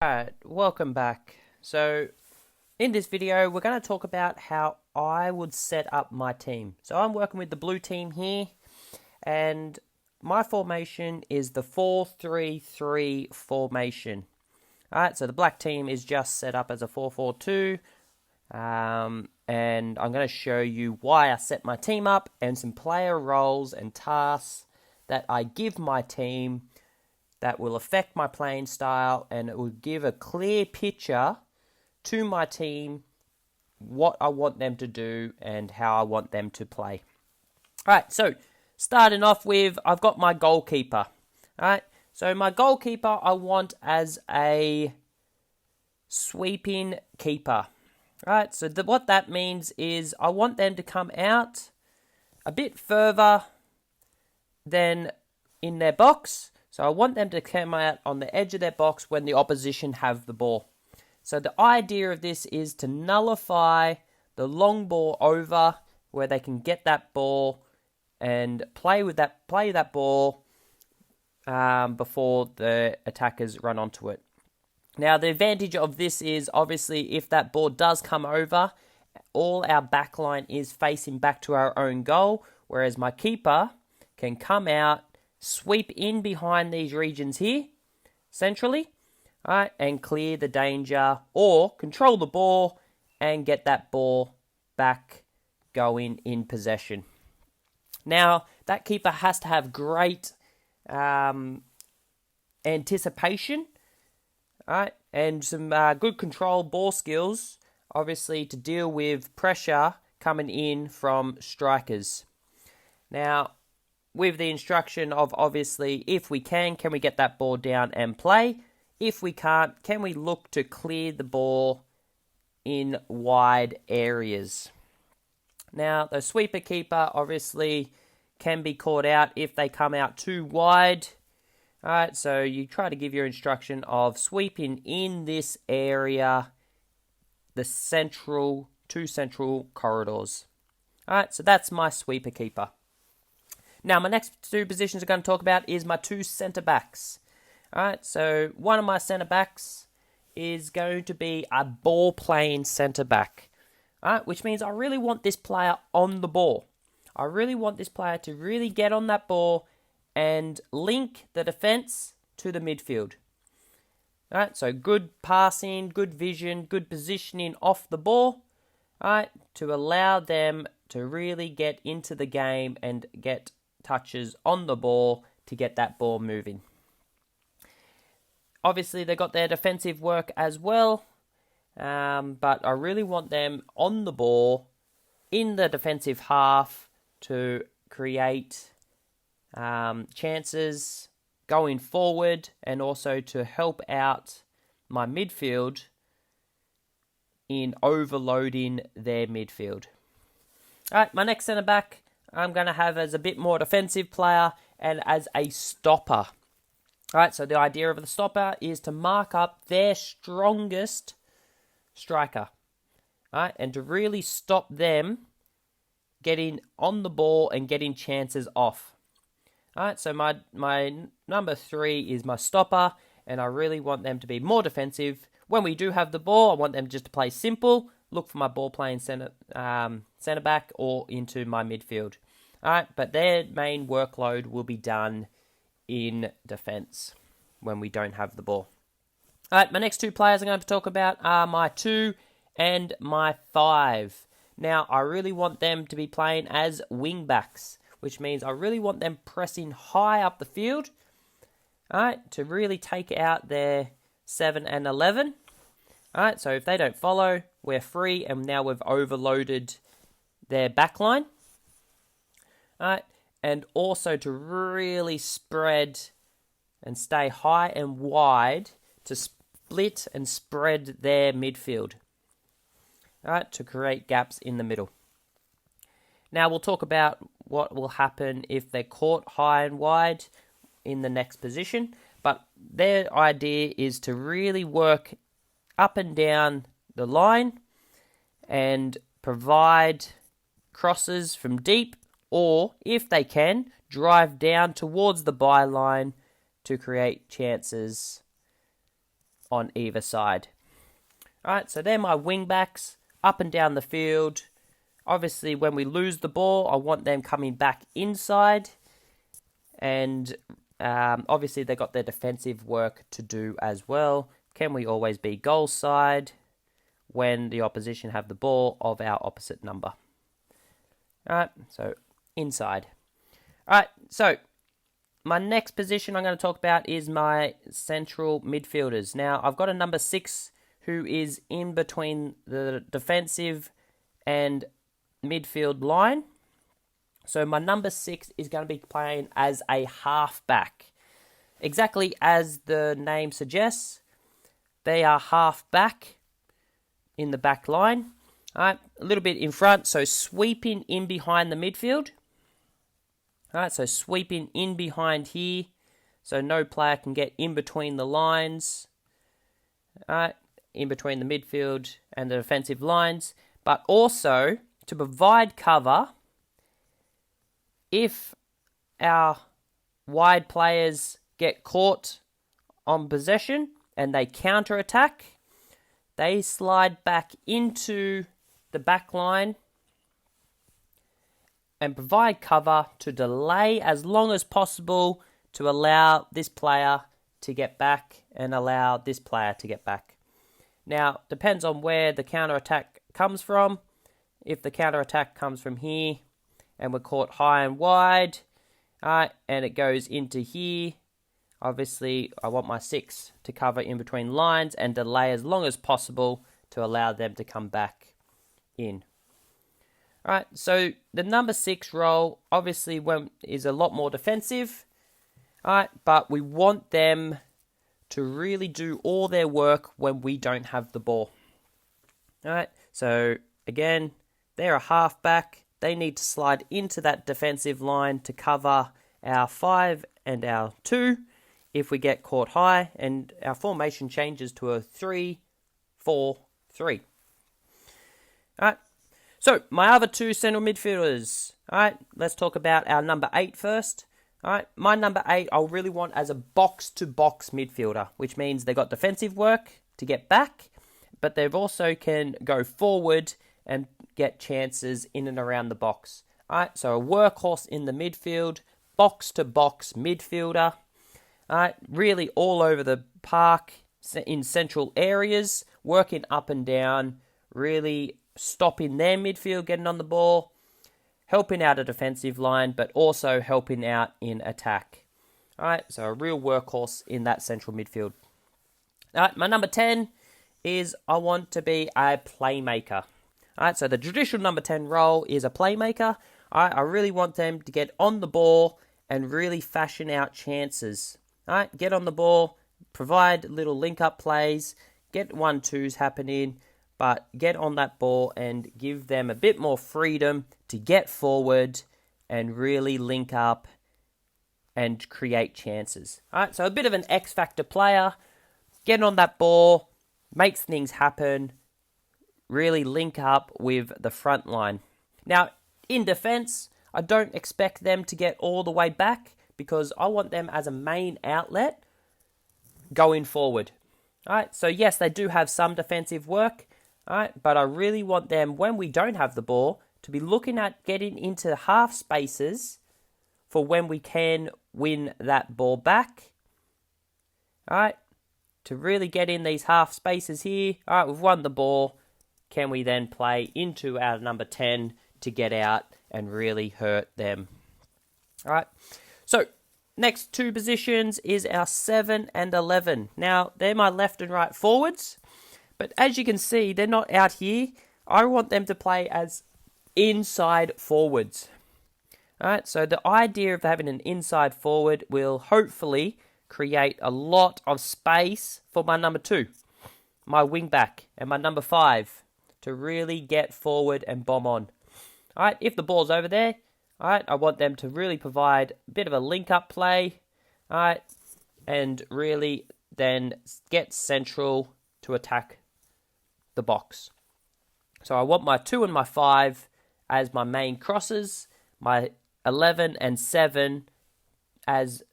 Alright, welcome back. So, in this video, we're going to talk about how I would set up my team. So, I'm working with the blue team here, and my formation is the 4-3-3 formation. Alright, so the black team is just set up as a 4-4-2, and I'm going to show you why I set my team up and some player roles and tasks that I give my team that will affect my playing style, and it will give a clear picture to my team what I want them to do and how I want them to play. Alright, so starting off with, I've got my goalkeeper. Alright, so my goalkeeper I want as a sweeping keeper. Alright, so what that means is I want them to come out a bit further than in their box. So I want them to come out on the edge of their box when the opposition have the ball. So the idea of this is to nullify the long ball over where they can get that ball and play that ball before the attackers run onto it. Now the advantage of this is obviously if that ball does come over, all our back line is facing back to our own goal, whereas my keeper can come out, sweep in behind these regions here, centrally, right, and clear the danger, or control the ball and get that ball back going in possession. Now, that keeper has to have great anticipation, right, and some good control ball skills, obviously, to deal with pressure coming in from strikers. Now, with the instruction of obviously, if we can we get that ball down and play? If we can't, can we look to clear the ball in wide areas? Now, the sweeper keeper obviously can be caught out if they come out too wide. Alright, so you try to give your instruction of sweeping in this area, the two central corridors. Alright, so that's my sweeper keeper. Now, my next two positions I'm going to talk about is my two centre-backs. Alright, so one of my centre-backs is going to be a ball-playing centre-back. Alright, which means I really want this player on the ball. I really want this player to really get on that ball and link the defence to the midfield. Alright, so good passing, good vision, good positioning off the ball. Alright, to allow them to really get into the game and get touches on the ball to get that ball moving. Obviously, they got their defensive work as well, but I really want them on the ball in the defensive half to create chances going forward and also to help out my midfield in overloading their midfield. Alright, my next centre-back I'm going to have as a bit more defensive player and as a stopper. Alright, so the idea of the stopper is to mark up their strongest striker. Alright, and to really stop them getting on the ball and getting chances off. Alright, so my number 3 is my stopper, and I really want them to be more defensive. When we do have the ball, I want them just to play simple, look for my ball-playing centre-back or into my midfield. Alright, but their main workload will be done in defence when we don't have the ball. Alright, my next two players I'm going to talk about are my 2 and my 5. Now, I really want them to be playing as wing-backs, which means I really want them pressing high up the field, alright, to really take out their 7 and 11. Alright, so if they don't follow, we're free, and now we've overloaded their backline. Alright, and also to really spread and stay high and wide to split and spread their midfield. Alright, to create gaps in the middle. Now we'll talk about what will happen if they're caught high and wide in the next position, but their idea is to really work up and down the line and provide crosses from deep, or if they can, drive down towards the byline to create chances on either side. Alright, so they're my wing backs, up and down the field. Obviously, when we lose the ball, I want them coming back inside. And obviously, they've got their defensive work to do as well. Can we always be goal side when the opposition have the ball of our opposite number? Alright, so inside. Alright, so my next position I'm going to talk about is my central midfielders. Now, I've got a number 6 who is in between the defensive and midfield line. So my number 6 is going to be playing as a half-back. Exactly as the name suggests, they are half-back in the back line. All right, a little bit in front, so sweeping in behind the midfield. All right, so sweeping in behind here, so no player can get in between the lines. All right, in between the midfield and the defensive lines, but also to provide cover if our wide players get caught on possession and they counter-attack, they slide back into the back line and provide cover to delay as long as possible to allow this player to get back and allow this player to get back. Now, depends on where the counter-attack comes from. If the counter-attack comes from here and we're caught high and wide, and it goes into here, obviously I want my 6 to cover in between lines and delay as long as possible to allow them to come back in. Alright, so the number 6 role obviously is a lot more defensive, but we want them to really do all their work when we don't have the ball. Alright, so again, they're a half-back. They need to slide into that defensive line to cover our 5 and our 2 if we get caught high, and our formation changes to a 3-4-3. Alright, so my other 2 central midfielders. Alright, let's talk about our number 8 first. Alright, my number 8 I'll really want as a box-to-box midfielder, which means they got defensive work to get back, but they also can go forward and get chances in and around the box. Alright, so a workhorse in the midfield, box-to-box midfielder. Alright, really all over the park in central areas, working up and down, really stopping their midfield, getting on the ball, helping out a defensive line, but also helping out in attack. Alright, so a real workhorse in that central midfield. Alright, my number 10 is I want to be a playmaker. Alright, so the traditional number 10 role is a playmaker. Alright, I really want them to get on the ball and really fashion out chances. Alright, get on the ball, provide little link-up plays, get 1-2s happening, but get on that ball and give them a bit more freedom to get forward and really link up and create chances. Alright, so a bit of an X-factor player, get on that ball, makes things happen, really link up with the front line. Now, in defense, I don't expect them to get all the way back because I want them as a main outlet going forward. Alright, so yes, they do have some defensive work, alright, but I really want them, when we don't have the ball, to be looking at getting into half spaces for when we can win that ball back. Alright, to really get in these half spaces here. Alright, we've won the ball. Can we then play into our number 10 to get out and really hurt them? Alright, so next 2 positions is our 7 and 11. Now, they're my left and right forwards, but as you can see, they're not out here. I want them to play as inside forwards. Alright, so the idea of having an inside forward will hopefully create a lot of space for my number 2, my wing back, and my number 5 to really get forward and bomb on. Alright, if the ball's over there, alright, I want them to really provide a bit of a link-up play, alright, and really then get central to attack the box. So I want my 2 and my 5 as my main crosses, my 11 and 7 as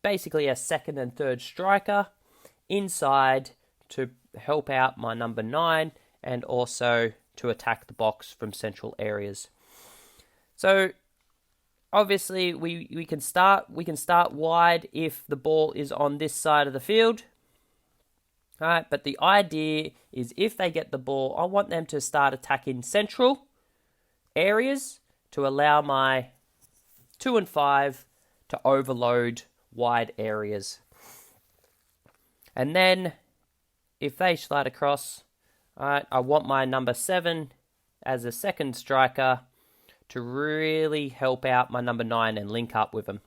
basically a second and third striker inside to help out my number 9 and also to attack the box from central areas. So obviously we can start wide if the ball is on this side of the field. All right, but the idea is if they get the ball, I want them to start attacking central areas to allow my 2 and 5 to overload wide areas. And then if they slide across, all right, I want my number 7 as a second striker to really help out my number 9 and link up with them.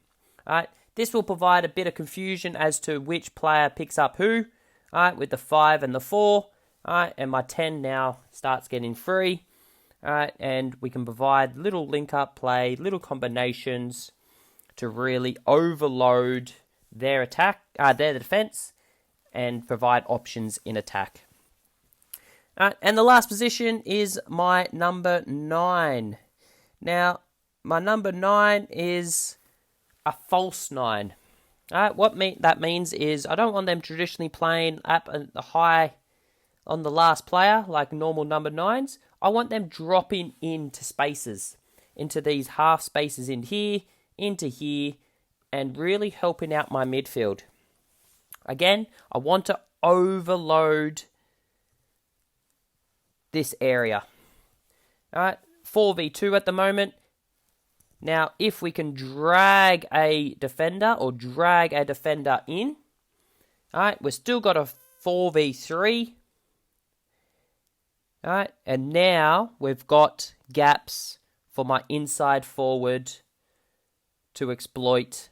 All right, this will provide a bit of confusion as to which player picks up who. All right, with the 5 and the 4. All right, and my 10 now starts getting free. All right, and we can provide little link-up play, little combinations to really overload their attack, their defense, and provide options in attack. All right, and the last position is my number 9. Now, my number 9 is a false 9. All right, what that means is I don't want them traditionally playing up the high on the last player like normal number 9s. I want them dropping into spaces, into these half spaces in here, into here, and really helping out my midfield. Again, I want to overload this area. All right, 4v2 at the moment. Now, if we can drag a defender in, all right, we've still got a 4v3. All right, and now we've got gaps for my inside forward to exploit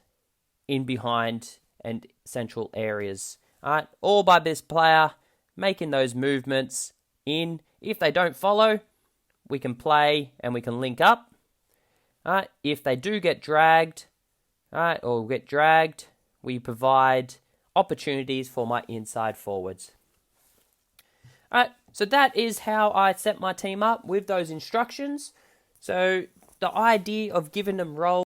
in behind and central areas. All right, all by this player making those movements in. If they don't follow, we can play and we can link up. All right, if they do get dragged, all right, or get dragged, we provide opportunities for my inside forwards. All right, so that is how I set my team up with those instructions. So the idea of giving them roles